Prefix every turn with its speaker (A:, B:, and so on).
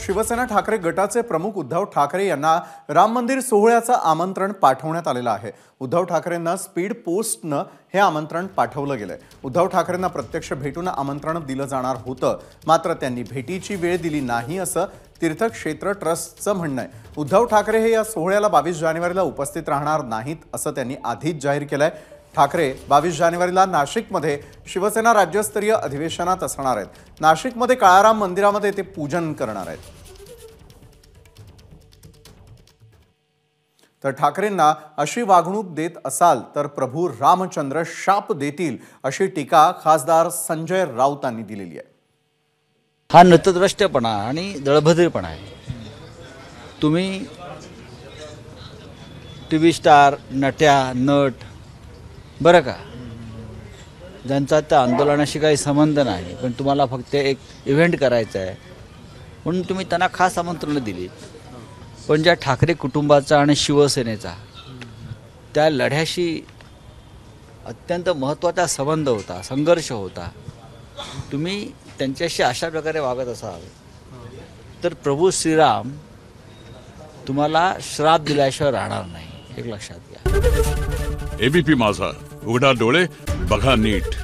A: शिवसेना ठाकरे गटाचे प्रमुख उद्धव ठाकरे यांना राम मंदिर सोहळ्याचं आमंत्रण पाठवण्यात आलेलं आहे। उद्धव ठाकरेंना स्पीड पोस्टनं हे आमंत्रण पाठवलं गेलंय। उद्धव ठाकरेंना प्रत्यक्ष भेटून आमंत्रण दिलं जाणार होतं, मात्र त्यांनी भेटीची वेळ दिली नाही असं तीर्थक्षेत्र ट्रस्टचं म्हणणं आहे। उद्धव ठाकरे हे या सोहळ्याला 22 जानेवारीला उपस्थित राहणार नाहीत असं त्यांनी आधीच जाहीर केलंय। ठाकरे 22 जानेवारीला नाशिकमध्ये शिवसेना राज्यस्तरीय अधिवेशनात असणार आहेत। नाशिकमध्ये काळाराम मंदिरामध्ये ते पूजन करणार आहेत। तर ठाकरेंना अशी वागणूक देत असाल तर प्रभू रामचंद्र शाप देतील अशी टीका खासदार संजय राऊतांनी दिलेली आहे।
B: हा नतद्रष्टपणा आणि दळभद्रपणा आहे। तुम्ही टीव्ही स्टार, नट्या, नट बरं का, ज्यांचा त्या आंदोलनाशी काही संबंध नाही, पण तुम्हाला फक्त एक इव्हेंट करायचा आहे म्हणून तुम्ही त्यांना खास आमंत्रण दिली। पण ज्या ठाकरे कुटुंबाचा आणि शिवसेनेचा त्या लढ्याशी अत्यंत महत्त्वाचा संबंध होता, संघर्ष होता, तुम्ही त्यांच्याशी अशा प्रकारे वागत असाल तर प्रभू श्रीराम तुम्हाला श्राप दिल्याशिवाय राहणार नाही, एक लक्षात घ्या।
C: एबीपी माझा, उघडा डोळे बघा नीट।